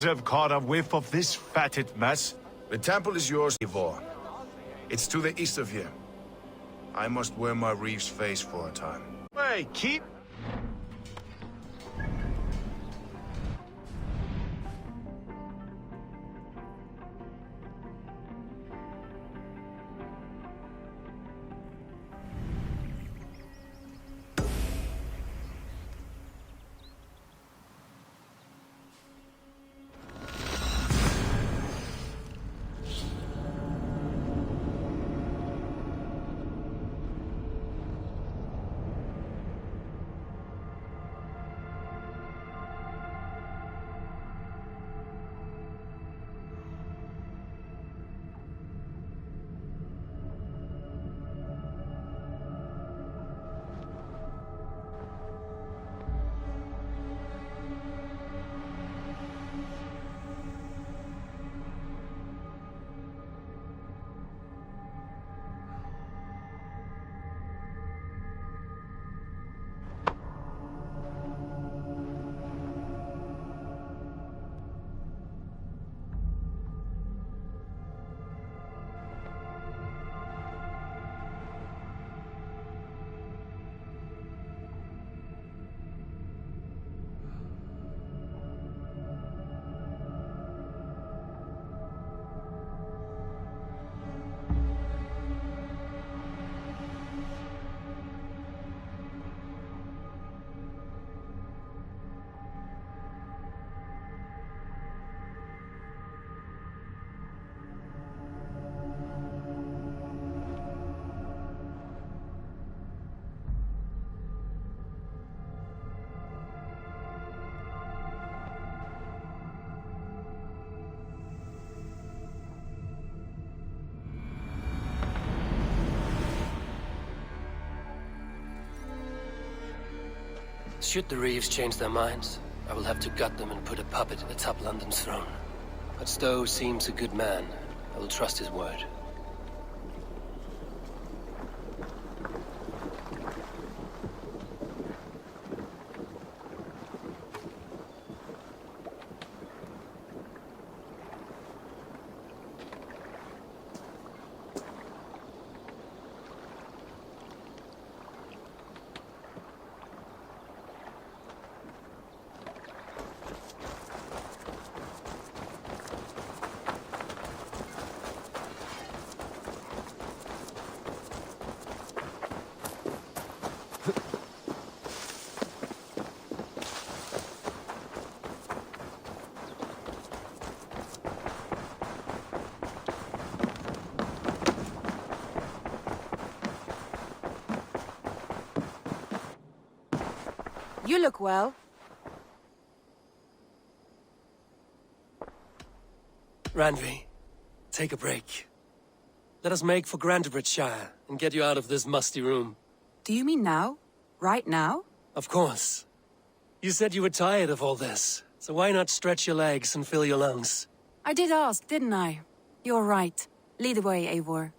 Have caught a whiff of this fatted mess? The temple is yours, Ivor. It's to the east of here. I must wear my reeve's face for a time. Hey, keep... Should the Reeves change their minds, I will have to gut them and put a puppet atop London's throne. But Stowe seems a good man. I will trust his word. You look well. Randvi, take a break. Let us make for Grantebridgeshire and get you out of this musty room. Do you mean now? Right now? Of course. You said you were tired of all this, so why not stretch your legs and fill your lungs? I did ask, didn't I? You're right. Lead the way, Eivor.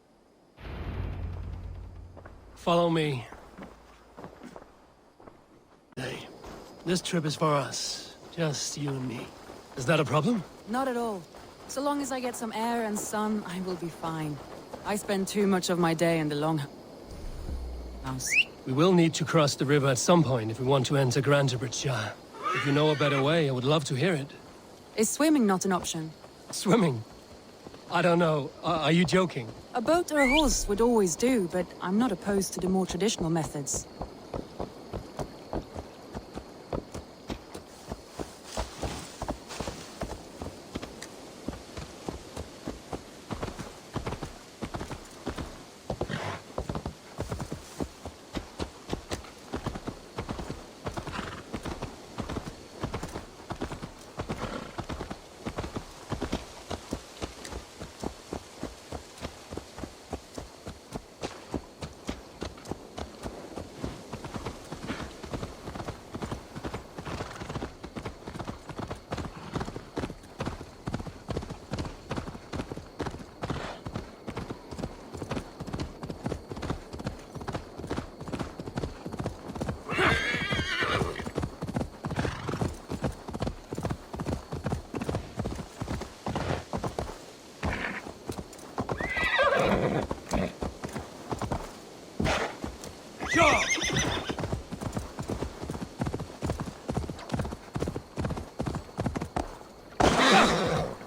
Follow me. Hey, this trip is for us. Just you and me. Is that a problem? Not at all. So long as I get some air and sun, I will be fine. I spend too much of my day in the long house. We will need to cross the river at some point if we want to enter Grantebridgeshire. If you know a better way, I would love to hear it. Is swimming not an option? Swimming? I don't know. Are you joking? A boat or a horse would always do, but I'm not opposed to the more traditional methods.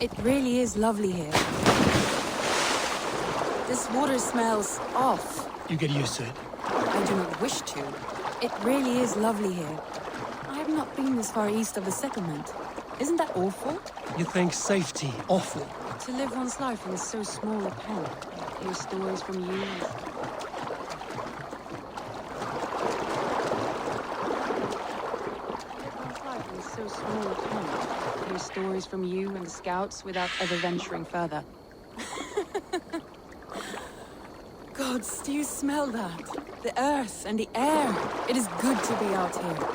It really is lovely here. This water smells off. You get used to it. I do not wish to. It really is lovely here. I have not been this far east of the settlement. Isn't that awful? You think safety awful? To live one's life in so small a pen. Hear stories from you. So small a pen. Hear stories from you and the scouts without ever venturing further. Gods, do you smell that? The earth and the air. It is good to be out here.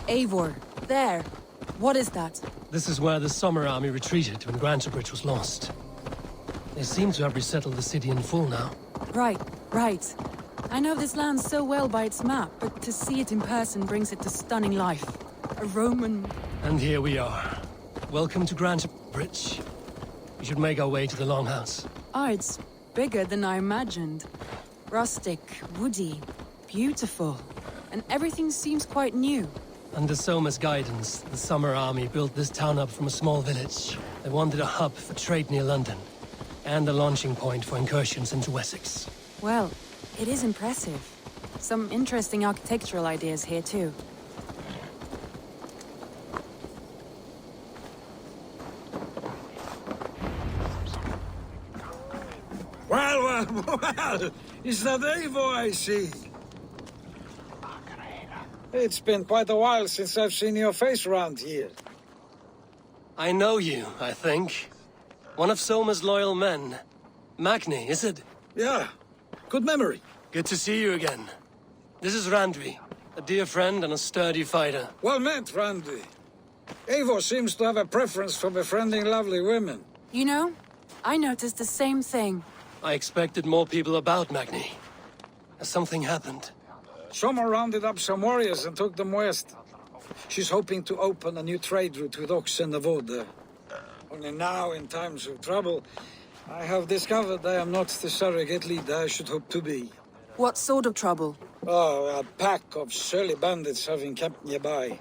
Eivor, there. What is that? This is where the Summer Army retreated when Grantebridge was lost. They seem to have resettled the city in full now. Right. I know this land so well by its map, but to see it in person brings it to stunning life. A Roman... And here we are. Welcome to Grantebridge. We should make our way to the Longhouse. Ah, it's bigger than I imagined. Rustic, woody, beautiful. And everything seems quite new. Under Soma's guidance, the Summer Army built this town up from a small village. They wanted a hub for trade near London, and a launching point for incursions into Wessex. Well, it is impressive. Some interesting architectural ideas here too. Well, is that Eivor I see? It's been quite a while since I've seen your face around here. I know you, I think. One of Soma's loyal men. Magni, is it? Yeah, good memory. Good to see you again. This is Randvi, a dear friend and a sturdy fighter. Well met, Randy. Eivor seems to have a preference for befriending lovely women. You know, I noticed the same thing. I expected more people about Magni. Has something happened? Soma rounded up some warriors and took them west. She's hoping to open a new trade route with Ox and the Voda. Only now, in times of trouble, I have discovered I am not the surrogate leader I should hope to be. What sort of trouble? Oh, a pack of surly bandits have encamped nearby.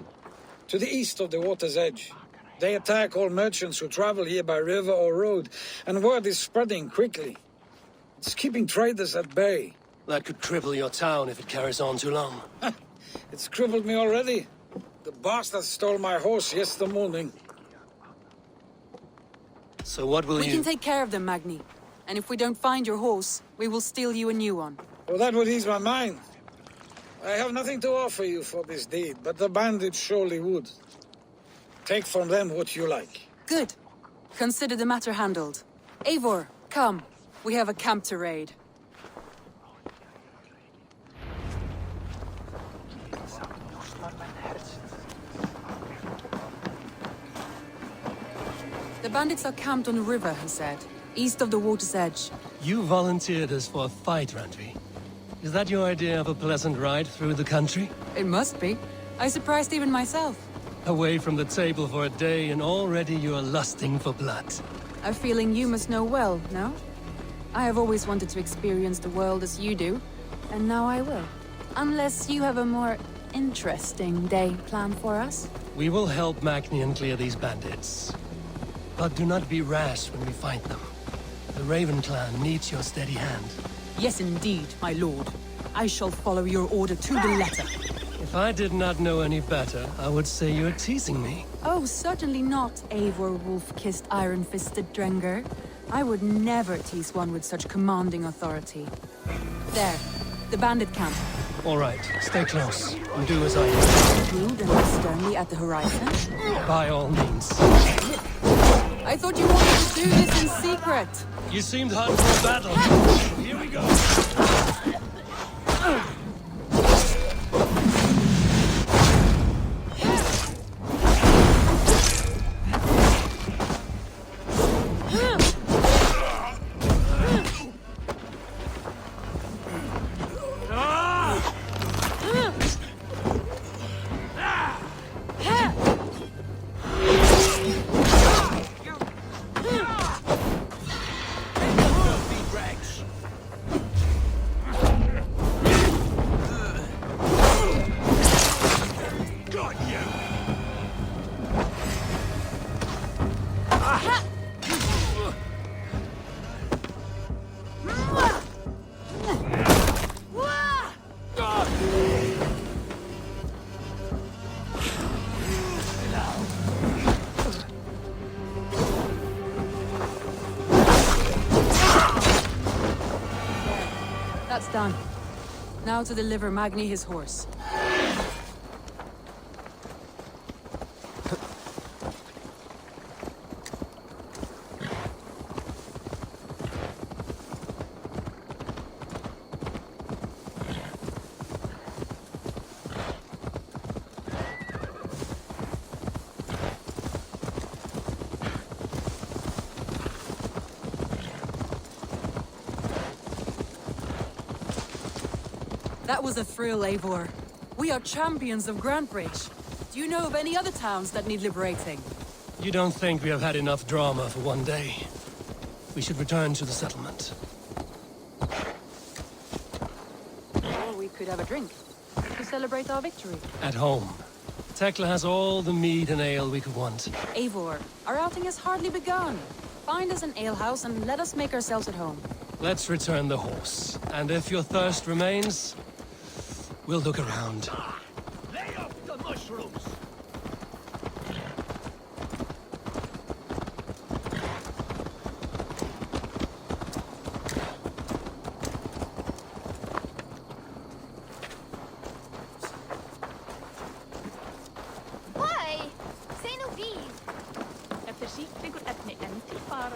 To the east of the water's edge. They attack all merchants who travel here by river or road, and word is spreading quickly. It's keeping traders at bay. That could cripple your town if it carries on too long. It's crippled me already. The bastard stole my horse yesterday morning. So what will We you... can take care of them, Magni. And if we don't find your horse, we will steal you a new one. Well, that would ease my mind. I have nothing to offer you for this deed, but the bandits surely would. Take from them what you like. Good. Consider the matter handled. Eivor, come. We have a camp to raid. The bandits are camped on the river, he said, east of the water's edge. You volunteered us for a fight, Randvi. Is that your idea of a pleasant ride through the country? It must be. I surprised even myself. Away from the table for a day and already you are lusting for blood. A feeling you must know well, no? I have always wanted to experience the world as you do, and now I will. Unless you have a more interesting day planned for us? We will help Magni clear these bandits. But do not be rash when we find them. The Raven clan needs your steady hand. Yes, indeed, my lord. I shall follow your order to the letter. If If I did not know any better, I would say you're teasing me. Oh, certainly not, Eivor wolf-kissed iron-fisted Drenger. I would never tease one with such commanding authority. There, the bandit camp. All right, stay close and do as I do. Rude and look sternly at the horizon. By all means. I thought you wanted to do this in secret. You seemed hot for a battle. Here we go. That's done. Now to deliver Magni his horse. That was a thrill, Eivor. We are champions of Grantbridge. Do you know of any other towns that need liberating? You don't think we have had enough drama for one day? We should return to the settlement. Or we could have a drink to celebrate our victory. At home. Tekla has all the mead and ale we could want. Eivor, our outing has hardly begun. Find us an alehouse and let us make ourselves at home. Let's return the horse. And if your thirst remains, we'll look around. Lay off the mushrooms! Why? Say no bees. Er försiktig och öppna en till fara.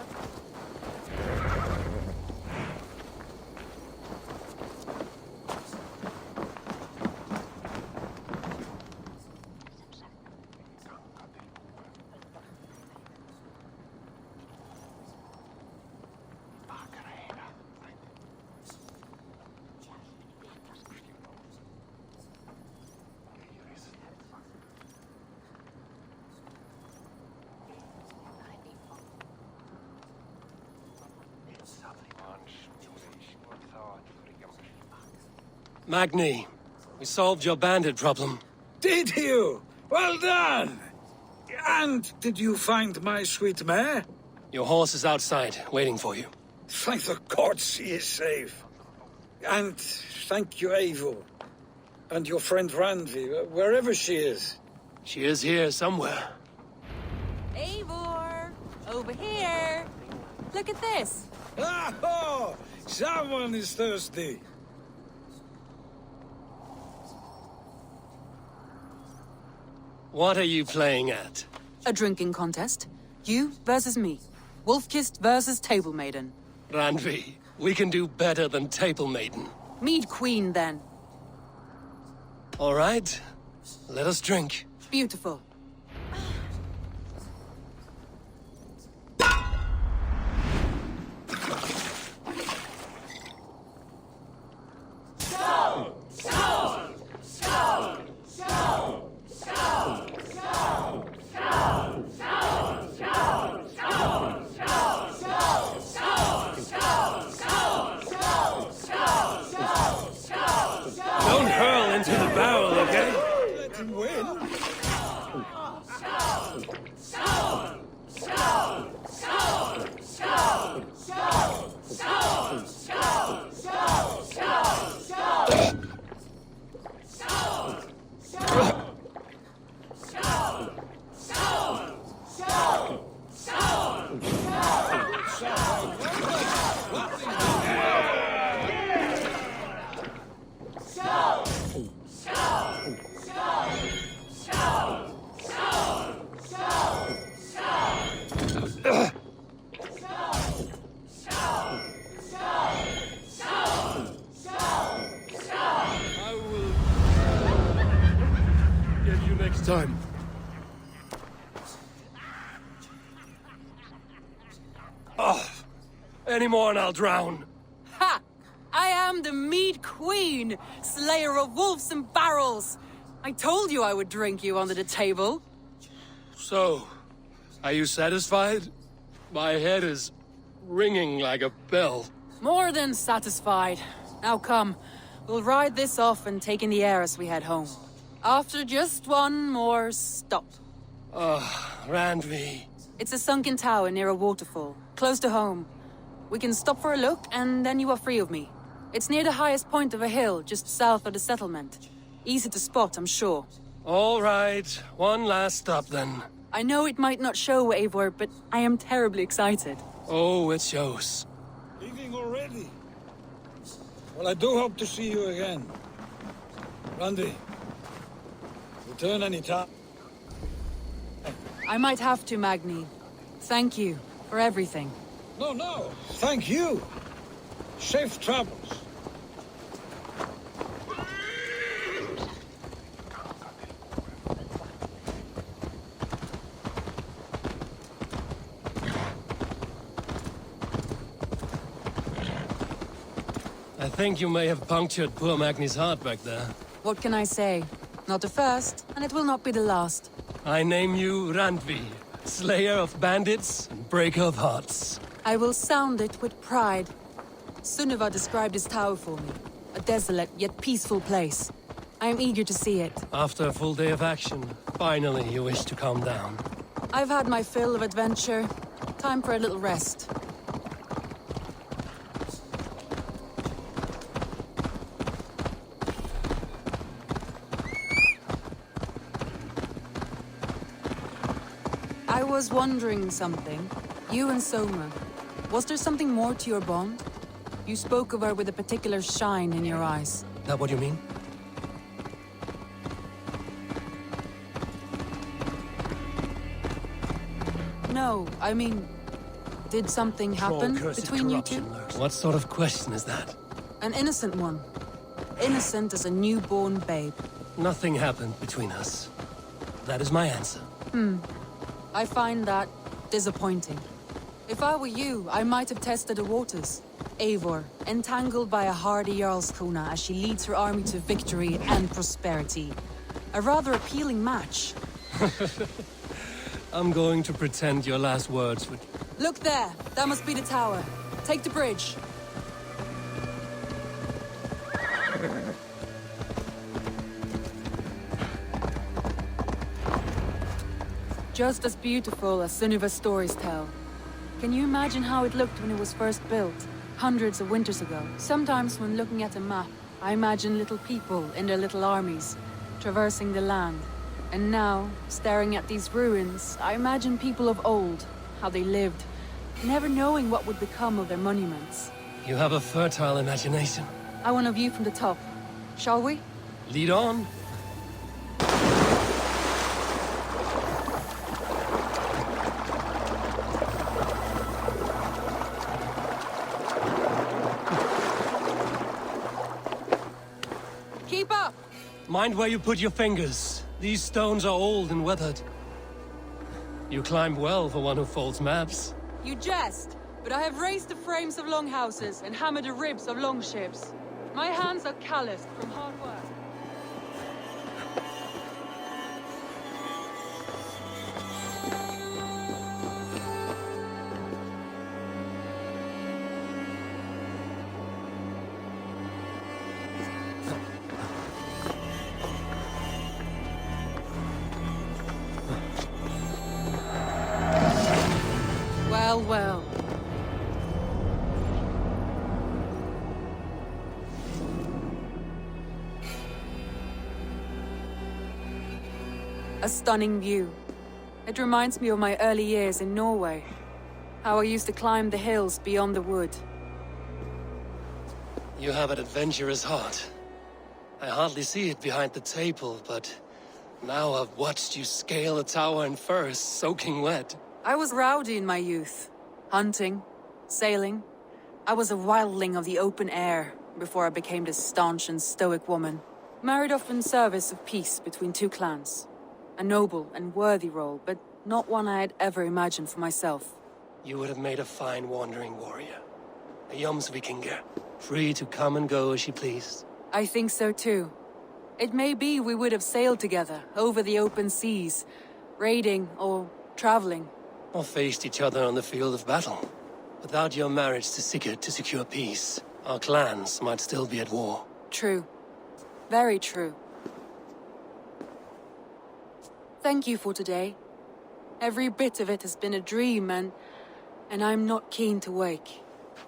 Magni, we solved your bandit problem. Did you? Well done! And did you find my sweet mare? Your horse is outside, waiting for you. Thank the gods he is safe. And thank you, Eivor. And your friend Randvi, wherever she is. She is here somewhere. Eivor! Over here! Look at this! Oh, someone is thirsty. What are you playing at? A drinking contest. You versus me. Wolf-kissed versus Table Maiden. Randvi, we can do better than Table Maiden. Mead Queen, then. All right, let us drink. Beautiful. Don't hurl into the barrel, okay? Let him win. Any more and I'll drown. Ha! I am the Mead Queen, slayer of wolves and barrels. I told you I would drink you under the table. So, are you satisfied? My head is ringing like a bell. More than satisfied. Now come, we'll ride this off and take in the air as we head home. After just one more stop. Randvi. It's a sunken tower near a waterfall, close to home. We can stop for a look, and then you are free of me. It's near the highest point of a hill, just south of the settlement. Easy to spot, I'm sure. All right, one last stop then. I know it might not show, Eivor, but I am terribly excited. Oh, it shows. Leaving already? Well, I do hope to see you again. Randy, return any time. I might have to, Magni. Thank you for everything. No, thank you. Safe travels. I think you may have punctured poor Magni's heart back there. What can I say? Not the first, and it will not be the last. I name you Randvi, slayer of bandits and breaker of hearts. I will sound it with pride. Sunniva described this tower for me. A desolate yet peaceful place. I am eager to see it. After a full day of action, finally you wish to calm down. I've had my fill of adventure. Time for a little rest. I was wondering something. You and Soma. Was there something more to your bond? You spoke of her with a particular shine in your eyes. That what you mean? No, I mean... Did something happen Troll-cursed between you two? corruption lurks. What sort of question is that? An innocent one. Innocent as a newborn babe. Nothing happened between us. That is my answer. I find that disappointing. If I were you, I might have tested the waters. Eivor, entangled by a hardy Jarlskona as she leads her army to victory and prosperity. A rather appealing match. I'm going to pretend your last words would... Look there! That must be the tower. Take the bridge. Just as beautiful as Sunniva's stories tell. Can you imagine how it looked when it was first built, hundreds of winters ago? Sometimes when looking at a map, I imagine little people in their little armies, traversing the land. And now, staring at these ruins, I imagine people of old, how they lived, never knowing what would become of their monuments. You have a fertile imagination. I want a view from the top. Shall we? Lead on. Keep up! Mind where you put your fingers. These stones are old and weathered. You climb well for one who folds maps. You jest, but I have raised the frames of longhouses and hammered the ribs of longships. My hands are calloused from hard work. Well. A stunning view. It reminds me of my early years in Norway. How I used to climb the hills beyond the wood. You have an adventurous heart. I hardly see it behind the table, but now I've watched you scale a tower in furs, soaking wet. I was rowdy in my youth. Hunting, sailing. I was a wildling of the open air before I became this staunch and stoic woman. Married off in service of peace between two clans. A noble and worthy role, but not one I had ever imagined for myself. You would have made a fine wandering warrior. A Jomsvikinger, free to come and go as she pleased. I think so too. It may be we would have sailed together over the open seas, raiding or traveling. Or faced each other on the field of battle. Without your marriage to Sigurd to secure peace, our clans might still be at war. True. Very true. Thank you for today. Every bit of it has been a dream, and I'm not keen to wake.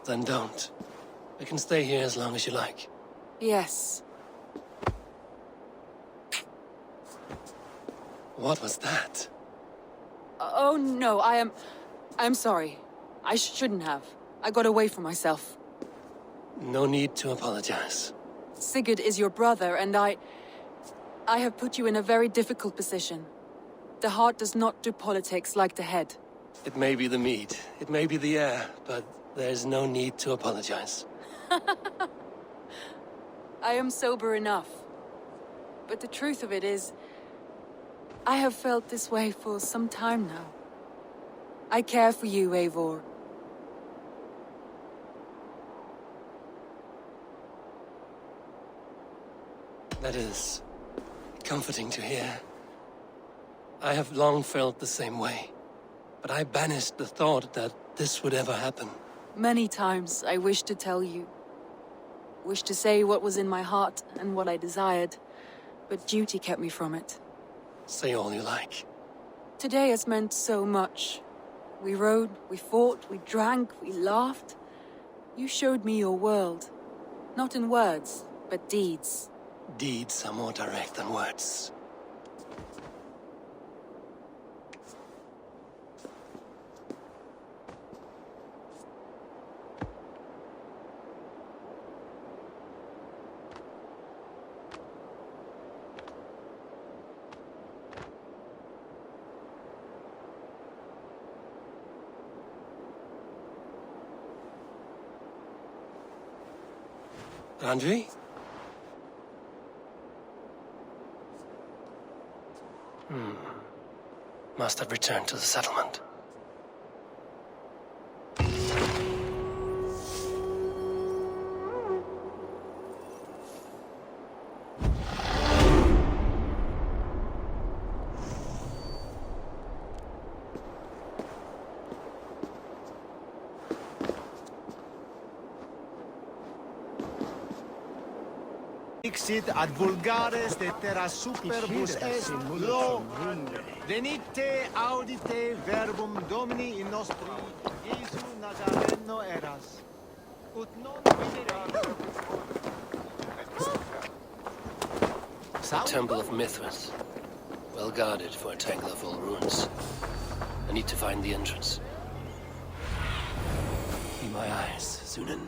Then don't. We can stay here as long as you like. Yes. What was that? Oh no, I'm sorry. I shouldn't have. I got away from myself. No need to apologize. Sigurd is your brother, and I have put you in a very difficult position. The heart does not do politics like the head. It may be the meat, it may be the air, but there's no need to apologize. I am sober enough. But the truth of it is, I have felt this way for some time now. I care for you, Eivor. That is comforting to hear. I have long felt the same way, but I banished the thought that this would ever happen. Many times I wished to tell you. Wished to say what was in my heart and what I desired, but duty kept me from it. Say all you like. Today has meant so much. We rode, we fought, we drank, we laughed. You showed me your world. Not in words, but deeds. Deeds are more direct than words. Andrei? Must have returned to the settlement. Exit ad vulgares de terra superbus est lo venite audite verbum Domini in nostri Iesu Nazareno eras ut non videre. Temple of Mithras. Well guarded for a tangle of old ruins. I need to find the entrance. Be my eyes, Sunan.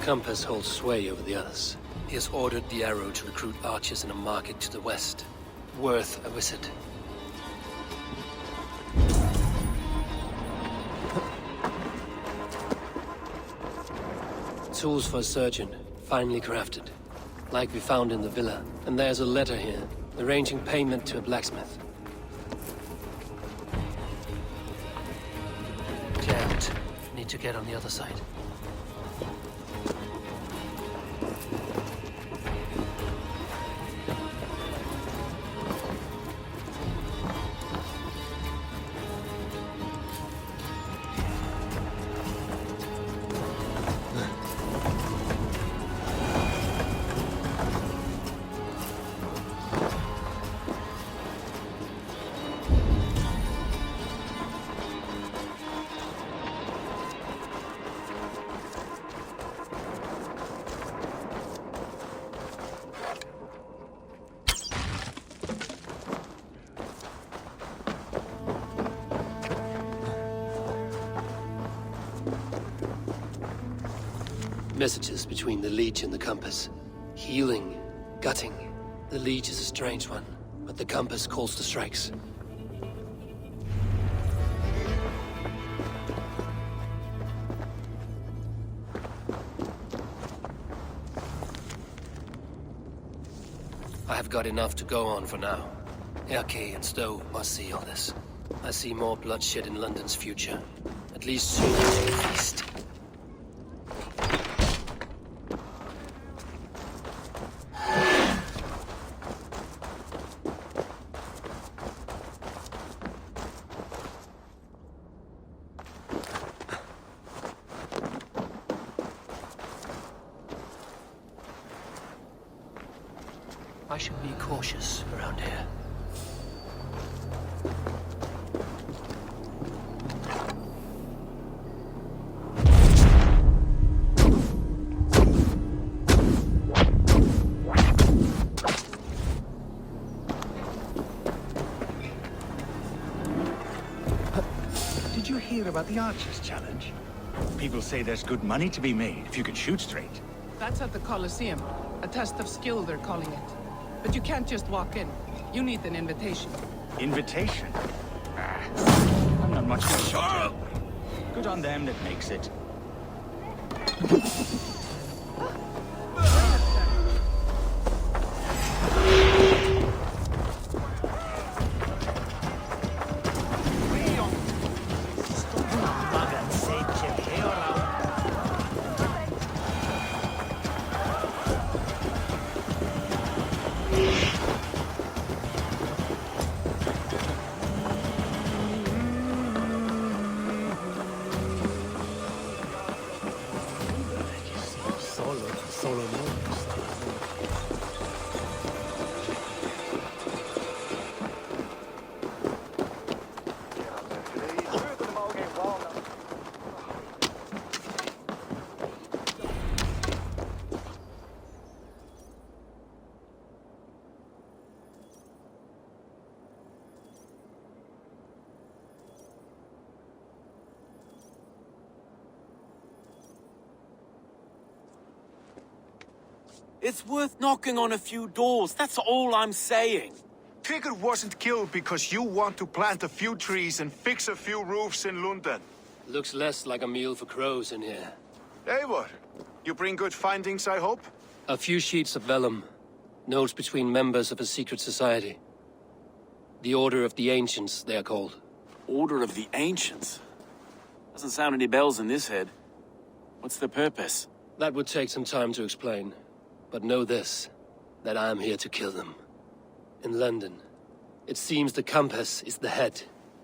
Compass holds sway over the others. He has ordered the arrow to recruit archers in a market to the west. Worth a visit. Tools for a surgeon, finely crafted. Like we found in the villa. And there's a letter here, arranging payment to a blacksmith. Damn it. Need need to get on the other side. Messages between the Leech and the Compass. Healing, gutting. The Leech is a strange one, but the Compass calls the strikes. I have got enough to go on for now. Erke and Stowe must see all this. I see more bloodshed in London's future. At least soon to the feast. I should be cautious around here. Did you hear about the Archers Challenge? People say there's good money to be made if you can shoot straight. That's at the Colosseum. A test of skill, they're calling it. But you can't just walk in. You need an invitation. Invitation? I'm not much of a shot. Good on them that makes it. It's worth knocking on a few doors, that's all I'm saying. Tigger wasn't killed because you want to plant a few trees and fix a few roofs in London. Looks less like a meal for crows in here. Eivor, you bring good findings, I hope? A few sheets of vellum. Notes between members of a secret society. The Order of the Ancients, they are called. Order of the Ancients? Doesn't sound any bells in this head. What's the purpose? That would take some time to explain. But know this, that I am here to kill them. In London, it seems the Compass is the head.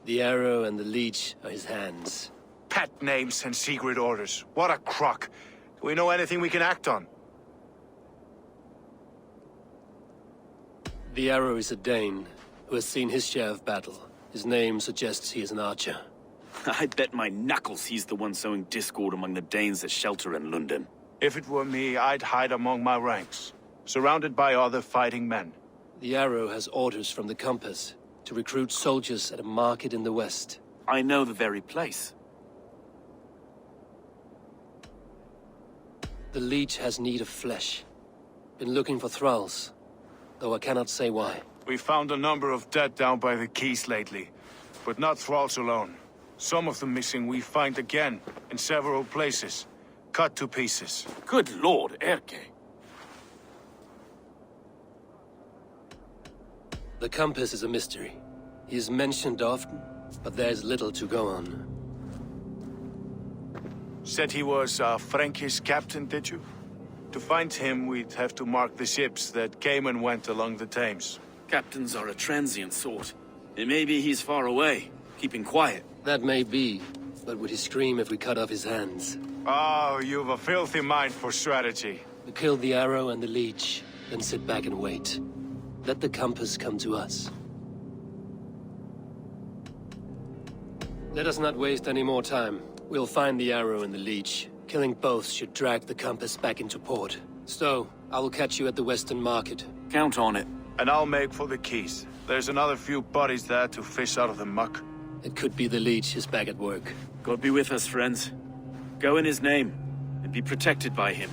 The arrow and the leech are his hands. Pet names and secret orders. What a crock. Do we know anything we can act on? The arrow is a Dane, who has seen his share of battle. His name suggests he is an archer. I bet my knuckles he's the one sowing discord among the Danes that shelter in London. If it were me, I'd hide among my ranks, surrounded by other fighting men. The arrow has orders from the Compass to recruit soldiers at a market in the west. I know the very place. The leech has need of flesh. Been looking for thralls, though I cannot say why. We found a number of dead down by the quays lately, but not thralls alone. Some of the missing we find again in several places, cut to pieces. Good lord, Erke. The Compass is a mystery. He is mentioned often, but there is little to go on. Said he was a Frankish captain, did you? To find him, we'd have to mark the ships that came and went along the Thames. Captains are a transient sort. It may be he's far away, keeping quiet. That may be, but would he scream if we cut off his hands? Oh, you've a filthy mind for strategy. We kill the arrow and the leech, then sit back and wait. Let the compass come to us. Let us not waste any more time. We'll find the arrow and the leech. Killing both should drag the compass back into port. So, I will catch you at the Western Market. Count on it. And I'll make for the keys. There's another few bodies there to fish out of the muck. It could be the leech is back at work. God be with us, friends. Go in his name, and be protected by him.